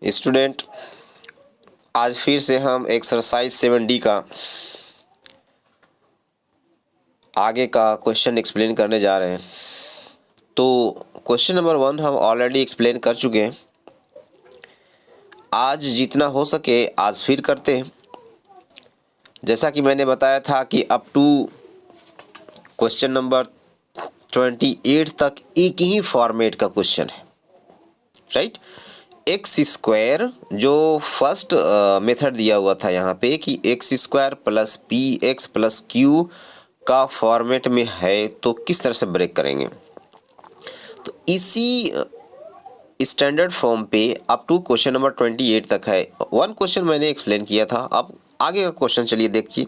Student, आज फिर से हम एक्सरसाइज 7D का आगे का क्वेश्चन एक्सप्लेन करने जा रहे हैं। तो क्वेश्चन नंबर 1 हम ऑलरेडी एक्सप्लेन कर चुके हैं। आज जितना हो सके आज फिर करते हैं। जैसा कि मैंने बताया था कि अप टू क्वेश्चन नंबर 28 तक एक ही फॉर्मेट का क्वेश्चन है, राइट। एक्स स्क्वायर जो फर्स्ट मेथड दिया हुआ था यहाँ पे कि x square plus P x plus Q का फॉर्मेट में है, तो किस तरह से ब्रेक करेंगे। तो इसी स्टैंडर्ड फॉर्म पे अप टू क्वेश्चन नंबर 28 तक है। वन क्वेश्चन मैंने एक्सप्लेन किया था, अब आगे का क्वेश्चन चलिए देखिए।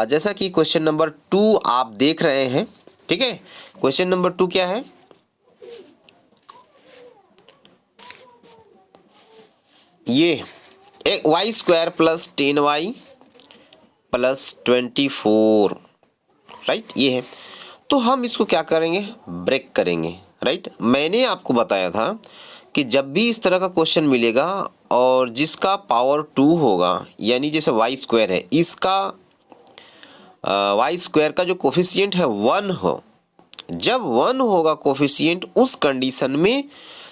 जैसा कि क्वेश्चन नंबर 2 आप देख रहे हैं, ठीक है। क्वेश्चन नंबर 2 क्या है, ये एक Y square plus 10y plus 24, right, ये है। तो हम इसको क्या करेंगे, ब्रेक करेंगे, राइट। मैंने आपको बताया था कि जब भी इस तरह का क्वेश्चन मिलेगा और जिसका पावर 2 होगा, यानी जैसे वाई स्क्वायर है, इसका वाई स्क्वायर का जो कोफिशिएंट है 1 हो, जब 1 होगा कोफिशिएंट, उस कंडीशन में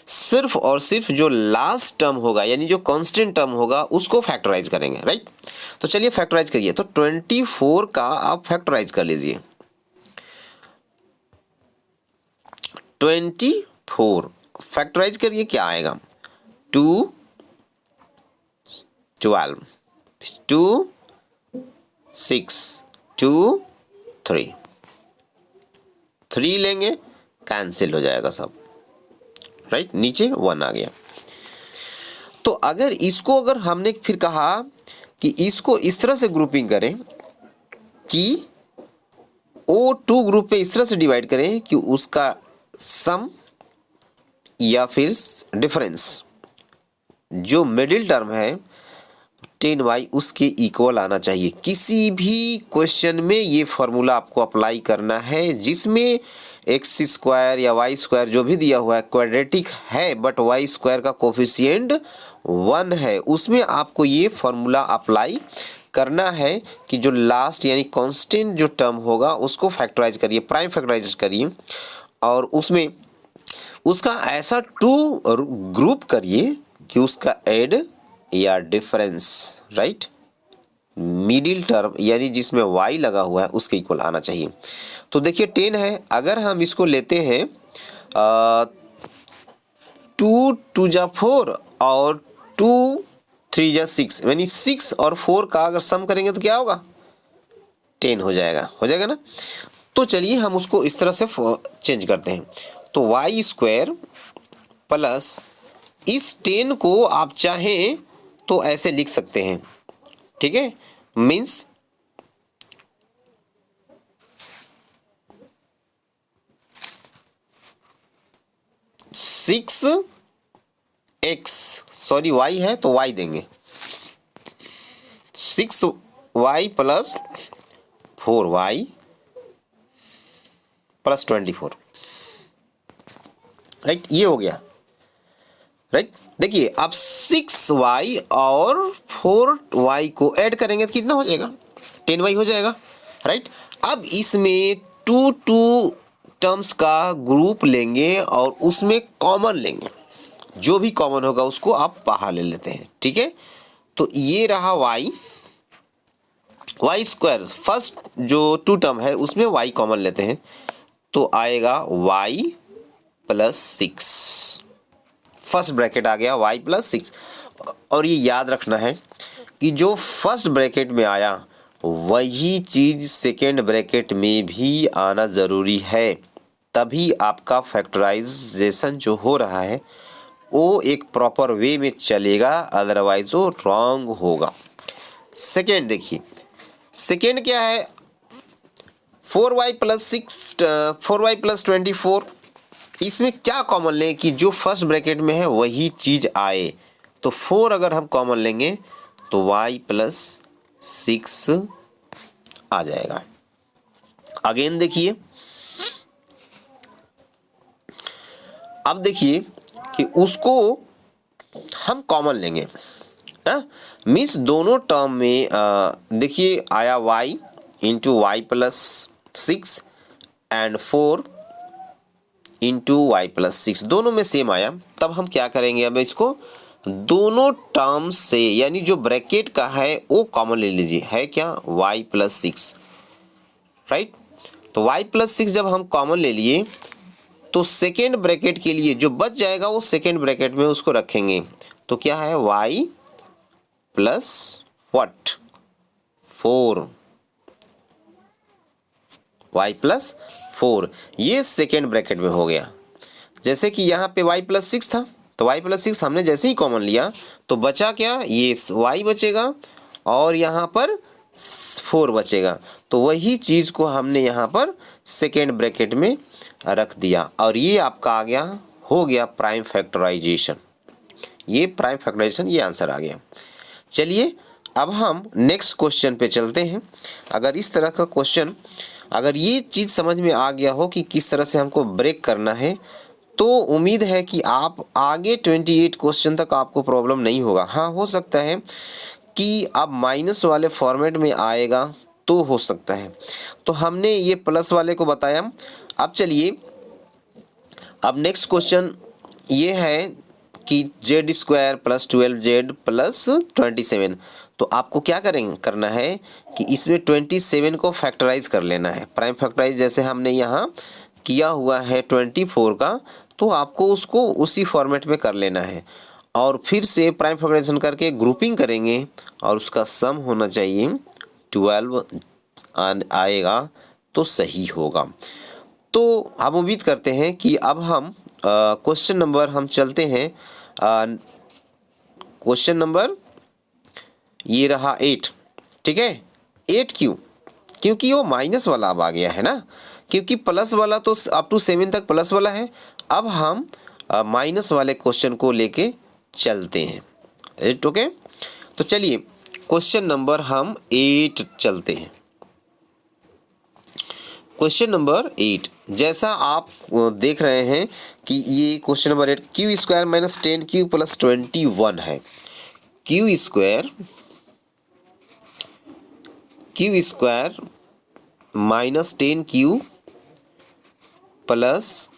सिर्फ और सिर्फ जो लास्ट टर्म होगा यानी जो कांस्टेंट टर्म होगा उसको फैक्टराइज करेंगे, राइट। तो चलिए फैक्टराइज करिए। तो 24 का आप फैक्टराइज कर लीजिए। 24 फैक्टराइज करिए, क्या आएगा, 2 12 2 6 2 3 3 लेंगे, कैंसिल हो जाएगा सब, राइट, नीचे 1 आ गया। तो अगर हमने फिर कहा कि इसको इस तरह से ग्रुपिंग करें कि O2 ग्रुप पे इस तरह से डिवाइड करें कि उसका सम या फिर डिफरेंस जो मिडिल टर्म है 10y उसके इक्वल आना चाहिए। किसी भी क्वेश्चन में ये फॉर्मूला आपको अप्लाई करना है जिसमें एक्स स्क्वायर या वाई स्क्वायर जो भी दिया हुआ है क्वाड्रेटिक है, बट वाई स्क्वायर का कोफिशिएंट 1 है, उसमें आपको ये फॉर्मूला अप्लाई करना है कि जो लास्ट यानी कांस्टेंट जो टर्म होगा उसको फैक्टराइज करिए, प्राइम फैक्टराइज करिए, और उसमें उसका ऐसा 2 ग्रुप करिए कि उसका एड या डिफरेंस, राइट, मिडिल टर्म यानी जिसमें y लगा हुआ है उसके इक्वल आना चाहिए। तो देखिए 10 है, अगर हम इसको लेते हैं 2 2 जा 4 और 2 3 जा 6, यानी 6 और 4 का अगर सम करेंगे तो क्या होगा, 10 हो जाएगा ना। तो चलिए हम उसको इस तरह से चेंज करते हैं। तो वाई स्क्वायर प्लस इस 10 को आप चाहें तो ऐसे लिख सकते हैं, ठीक है, मीन्स 6x, सॉरी y है तो y देंगे, 6y plus 4y plus 24, right, ये हो गया, राइट। देखिए अब 6y और 4y को ऐड करेंगे तो कितना हो जाएगा, 10y हो जाएगा, राइट। अब इसमें 2 टर्म्स का ग्रुप लेंगे और उसमें कॉमन लेंगे, जो भी कॉमन होगा उसको आप बाहर ले लेते हैं, ठीक है। तो ये रहा y स्क्वायर, फर्स्ट जो 2 टर्म है उसमें y कॉमन लेते हैं तो आएगा y प्लस 6, फर्स्ट ब्रैकेट आ गया y प्लस 6। और ये याद रखना है कि जो फर्स्ट ब्रैकेट में आया वही चीज सेकेंड ब्रैकेट में भी आना ज़रूरी है, तभी आपका फैक्टराइजेशन जो हो रहा है वो एक प्रॉपर वे में चलेगा, अदरवाइज वो रॉन्ग होगा। सेकेंड देखिए, सेकेंड क्या है, 4y प्लस 24, इसमें क्या कॉमन लें कि जो फर्स्ट ब्रैकेट में है वही चीज आए। तो 4 अगर हम कॉमन लेंगे तो y प्लस 6 आ जाएगा। अगेन देखिए, अब देखिए कि उसको हम कॉमन लेंगे ना, मीन्स दोनों टर्म में देखिए आया y into Y plus 6 and 4 into Y plus 6, दोनों में सेम आया। तब हम क्या करेंगे, अब इसको दोनों टर्म से यानी जो ब्रैकेट का है वो कॉमन ले लीजिए, है क्या y प्लस 6, राइट। तो y प्लस 6 जब हम कॉमन ले लिए तो सेकेंड ब्रैकेट के लिए जो बच जाएगा वो सेकेंड ब्रैकेट में उसको रखेंगे। तो क्या है y plus what 4, y plus 4, ये सेकेंड ब्रैकेट में हो गया। जैसे कि यहाँ पे y प्लस 6 था तो y प्लस 6 हमने जैसे ही कॉमन लिया तो बचा क्या, ये y बचेगा और यहाँ पर 4 बचेगा। तो वही चीज़ को हमने यहाँ पर सेकेंड ब्रैकेट में रख दिया और ये आपका आ गया, हो गया प्राइम फैक्टराइजेशन। ये प्राइम फैक्टराइजेशन, ये आंसर आ गया। चलिए अब हम नेक्स्ट क्वेश्चन पे चलते हैं। अगर इस तरह का क्वेश्चन, अगर ये चीज़ समझ में आ गया हो कि किस तरह से हमको ब्रेक करना है, तो उम्मीद है कि आप आगे 28 क्वेश्चन तक आपको प्रॉब्लम नहीं होगा। हाँ, हो सकता है कि अब माइनस वाले फॉर्मेट में आएगा तो हो सकता है। तो हमने ये प्लस वाले को बताया। अब चलिए, अब नेक्स्ट क्वेश्चन ये है कि Z square plus 12z plus 27। तो आपको क्या करना है कि इसमें 27 को फैक्टराइज कर लेना है। प्राइम फैक्टराइज जैसे हमने यहाँ किया हुआ है 24 का, तो आपको उसको उसी फॉर्मेट में कर लेना है और फिर से प्राइम फैक्टराइजेशन करके ग्रुपिंग करेंगे और उसका सम होना चाहिए 12 आएगा तो सही होगा। तो हम उम्मीद करते हैं कि अब हम क्वेश्चन नंबर हम चलते हैं। क्वेश्चन नंबर ये रहा 8, ठीक है। 8 क्यों, क्योंकि वो माइनस वाला अब आ गया है ना, क्योंकि प्लस वाला तो अप टू 7 तक प्लस वाला है। अब हम माइनस वाले क्वेश्चन को लेके चलते हैं, ओके। तो चलिए क्वेश्चन नंबर हम 8 चलते हैं। क्वेश्चन नंबर 8, जैसा आप देख रहे हैं कि ये question number 8 Q square minus 10 plus 21 है। क्यू स्क्वायर माइनस 10 प्लस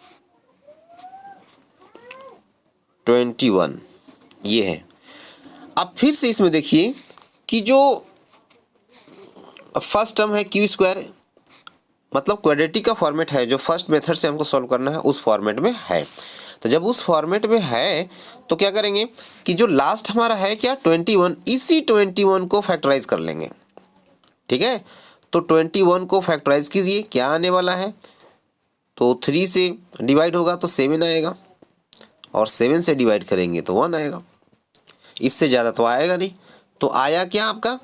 21 ये है। अब फिर से इसमें देखिए कि जो फर्स्ट टर्म है क्यू स्क्वायर, मतलब क्वाड्रेटिक का फॉर्मेट है, जो फर्स्ट मेथड से हमको सॉल्व करना है उस फॉर्मेट में है। तो जब उस फॉर्मेट में है तो क्या करेंगे कि जो लास्ट हमारा है क्या 21, इसी 21 को फैक्टराइज कर लेंगे, ठीक है। तो 21 को फैक्टराइज कीजिए, क्या आने वाला है, तो 3 से डिवाइड होगा तो 7 आएगा और 7 से डिवाइड करेंगे तो 1 आएगा, इससे ज़्यादा तो आएगा नहीं। तो आया क्या आपका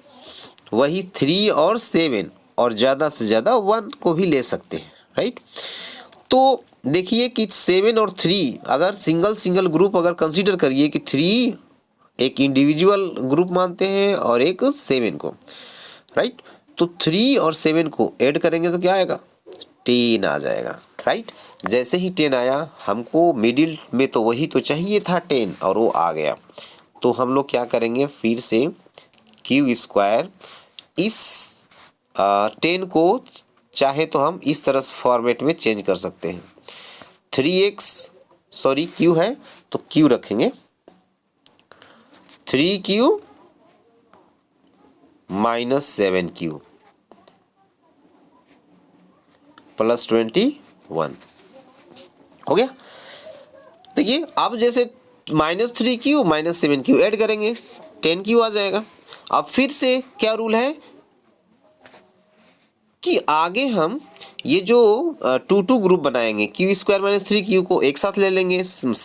वही 3 और 7 और ज़्यादा से ज़्यादा 1 को भी ले सकते हैं, राइट। तो देखिए कि 7 और 3 अगर सिंगल ग्रुप अगर कंसीडर करिए कि 3 एक इंडिविजुअल ग्रुप मानते हैं और एक 7 को, राइट। तो 3 और 7 को ऐड करेंगे तो क्या आएगा 10 आ जाएगा, राइट। जैसे ही 10 आया हमको मिडिल में तो वही तो चाहिए था 10 और वो आ गया। तो हम लोग क्या करेंगे फिर से क्यू स्क्वायर इस 10 को चाहे तो हम इस तरह फॉर्मेट में चेंज कर सकते हैं। 3x सॉरी क्यू है तो क्यू रखेंगे 3q माइनस 7q प्लस 21 हो गया। देखिए अब जैसे -3q माइनस 7q ऐड करेंगे 10q आ जाएगा। अब फिर से क्या रूल है कि आगे हम ये जो 2 ग्रुप बनाएंगे क्यू स्क्वायर माइनस 3q को एक साथ ले लेंगे,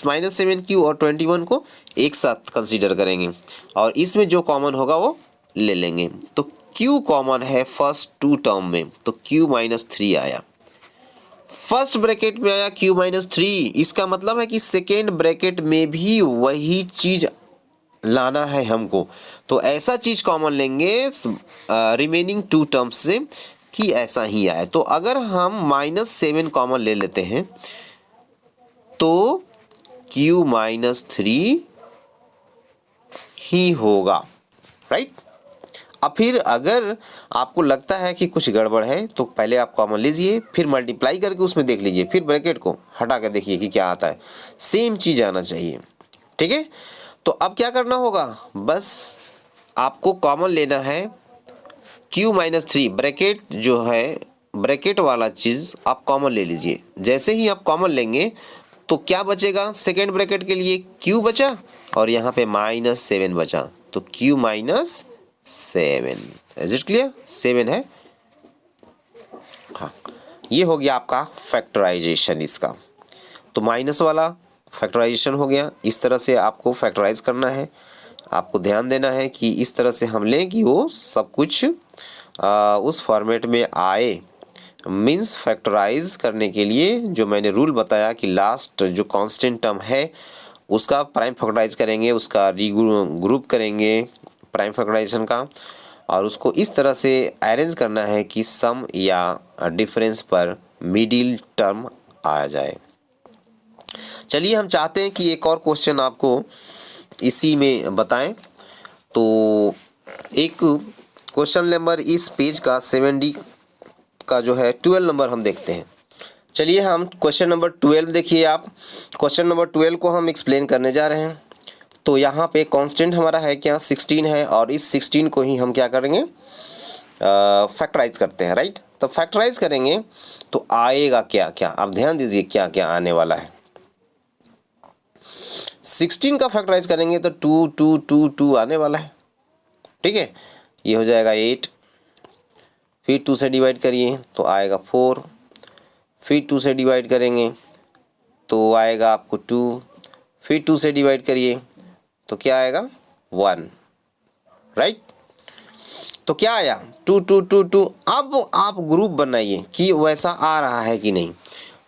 माइनस 7q और 21 को एक साथ कंसीडर करेंगे और इसमें जो कॉमन होगा वो ले लेंगे। तो q कॉमन है फर्स्ट 2 टर्म में, तो q माइनस 3 आया। फर्स्ट ब्रैकेट में आया q माइनस 3, इसका मतलब है कि सेकेंड ब्रैकेट में भी वही चीज लाना है हमको। तो ऐसा चीज कॉमन लेंगे रिमेनिंग 2 टर्म्स से कि ऐसा ही आए। तो अगर हम -7 कॉमन ले लेते हैं तो q माइनस 3 ही होगा, राइट। अब फिर अगर आपको लगता है कि कुछ गड़बड़ है तो पहले आप कॉमन लीजिए, फिर मल्टीप्लाई करके उसमें देख लीजिए, फिर ब्रैकेट को हटा के देखिए कि क्या आता है। सेम चीज़ आना चाहिए, ठीक है। तो अब क्या करना होगा, बस आपको कॉमन लेना है q-3 ब्रैकेट जो है, ब्रैकेट वाला चीज़ आप कॉमन ले लीजिए। जैसे ही आप कॉमन लेंगे तो क्या बचेगा, सेकेंड ब्रैकेट के लिए q बचा और यहाँ पे -7 बचा, तो q-7। इज इट क्लियर, 7 है। हाँ, ये हो गया आपका फैक्टराइजेशन इसका। तो माइनस वाला फैक्टराइजेशन हो गया। इस तरह से आपको फैक्टराइज करना है। आपको ध्यान देना है कि इस तरह से हम लें कि वो सब कुछ उस फॉर्मेट में आए। मीन्स फैक्टराइज करने के लिए जो मैंने रूल बताया कि लास्ट जो कांस्टेंट टर्म है उसका प्राइम फैक्टराइज करेंगे, उसका ग्रुप करेंगे प्राइम फैक्टराइजेशन का, और उसको इस तरह से अरेंज करना है कि सम या डिफरेंस पर मिडिल टर्म आ जाए। चलिए, हम चाहते हैं कि एक और क्वेश्चन आपको इसी में बताएं। तो एक क्वेश्चन नंबर इस पेज का 7D का जो है 12 नंबर हम देखते हैं। चलिए, हम क्वेश्चन नंबर 12 देखिए आप। क्वेश्चन नंबर 12 को हम एक्सप्लेन करने जा रहे हैं। तो यहाँ पे कांस्टेंट हमारा है क्या, 16 है, और इस 16 को ही हम क्या करेंगे, फैक्टराइज करते हैं, राइट। तो फैक्टराइज करेंगे तो आएगा क्या क्या, आप ध्यान दीजिए क्या क्या आने वाला है। 16 का फैक्टराइज करेंगे तो 2 2 2 2 आने वाला है, ठीक है। ये हो जाएगा 8, फिर 2 से डिवाइड करिए तो आएगा 4, फिर 2 से डिवाइड करेंगे तो आएगा आपको 2, फिर 2 से डिवाइड करिए तो क्या आएगा 1, राइट। तो क्या आया 2 2 2 2। अब आप ग्रुप बनाइए कि वैसा आ रहा है कि नहीं।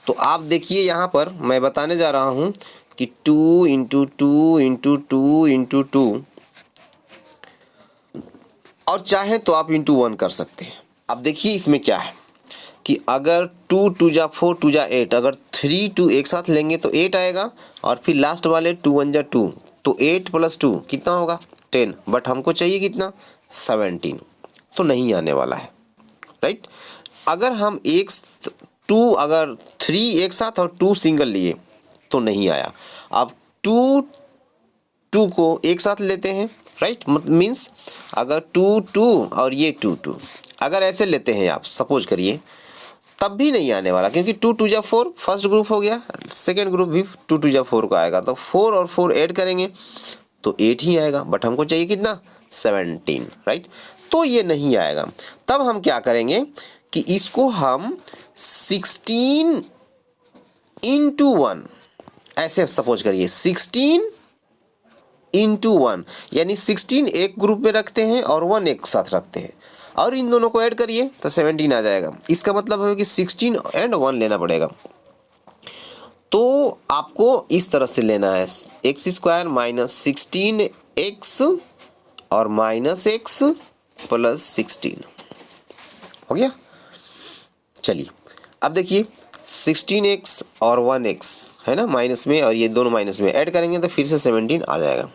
तो आप देखिए यहाँ पर मैं बताने जा रहा हूँ कि 2 इंटू 2 इंटू 2 इंटू 2, और चाहे तो आप इंटू 1 कर सकते हैं। अब देखिए इसमें क्या है कि अगर 2 2 जा 4 2 जा 8, अगर 3 2 एक साथ लेंगे तो 8 आएगा, और फिर लास्ट वाले 2 1 जा 2, तो 8 + 2 कितना होगा 10। बट हमको चाहिए कितना 17, तो नहीं आने वाला है, राइट। अगर हम 2 अगर 3 एक साथ और 2 सिंगल लिए तो नहीं आया। अब 2 2 को एक साथ लेते हैं, राइट। मीन्स अगर 2 2 और ये 2 2 अगर ऐसे लेते हैं आप, सपोज करिए, तब भी नहीं आने वाला, क्योंकि 2 2 जा 4 फर्स्ट ग्रुप हो गया, सेकेंड ग्रुप भी 2 2 जा 4 का आएगा, तो 4 और 4 ऐड करेंगे तो 8 ही आएगा। बट हमको चाहिए कितना 17, राइट। तो ये नहीं आएगा। तब हम क्या करेंगे कि इसको हम 16 इंटू 1 ऐसे सपोज करिए, 16 इंटू 1, यानी 16 एक ग्रुप में रखते हैं और 1 एक साथ रखते हैं, और इन दोनों को ऐड करिए तो 17 आ जाएगा। इसका मतलब है कि 16 एंड 1 लेना पड़ेगा। तो आपको इस तरह से लेना है, x² माइनस 16x और माइनस x प्लस 16 हो गया। चलिए, अब देखिए 16x और 1x है ना माइनस में, और ये दोनों माइनस में ऐड करेंगे तो फिर से 17 आ जाएगा।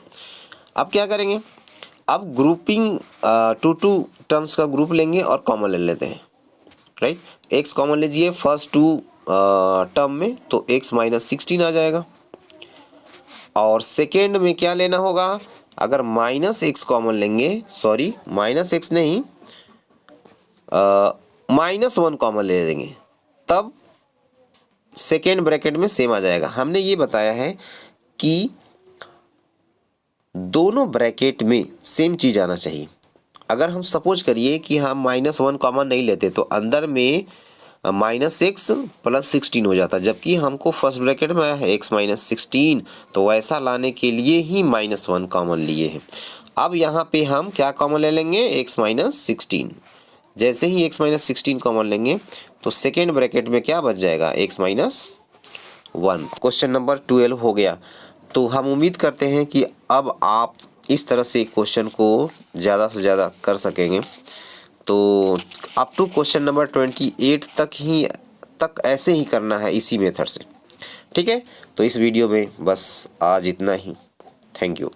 अब क्या करेंगे, अब ग्रुपिंग 2 2 टर्म्स का ग्रुप लेंगे और कॉमन ले लेते हैं, राइट। x कॉमन लीजिए फर्स्ट 2 टर्म में, तो x माइनस 16 आ जाएगा। और सेकेंड में क्या लेना होगा, अगर माइनस x कॉमन लेंगे, सॉरी माइनस x नहीं, -1 कॉमन ले लेंगे, तब सेकेंड ब्रैकेट में सेम आ जाएगा। हमने ये बताया है कि दोनों ब्रैकेट में सेम चीज़ आना चाहिए। अगर हम सपोज करिए कि हम -1 कॉमन नहीं लेते तो अंदर में -x प्लस 16 हो जाता, जबकि हमको फर्स्ट ब्रैकेट में है x माइनस 16, तो वैसा लाने के लिए ही -1 कॉमन लिए हैं। अब यहाँ पे हम क्या कॉमन ले लेंगे, x माइनस 16। जैसे ही x माइनस 16 कॉमन लेंगे तो सेकेंड ब्रैकेट में क्या बच जाएगा, x माइनस 1। क्वेश्चन नंबर 12 हो गया। तो हम उम्मीद करते हैं कि अब आप इस तरह से क्वेश्चन को ज़्यादा से ज़्यादा कर सकेंगे। तो अप टू क्वेश्चन नंबर 28 तक ऐसे ही करना है इसी मेथड से, ठीक है। तो इस वीडियो में बस आज इतना ही। Thank you.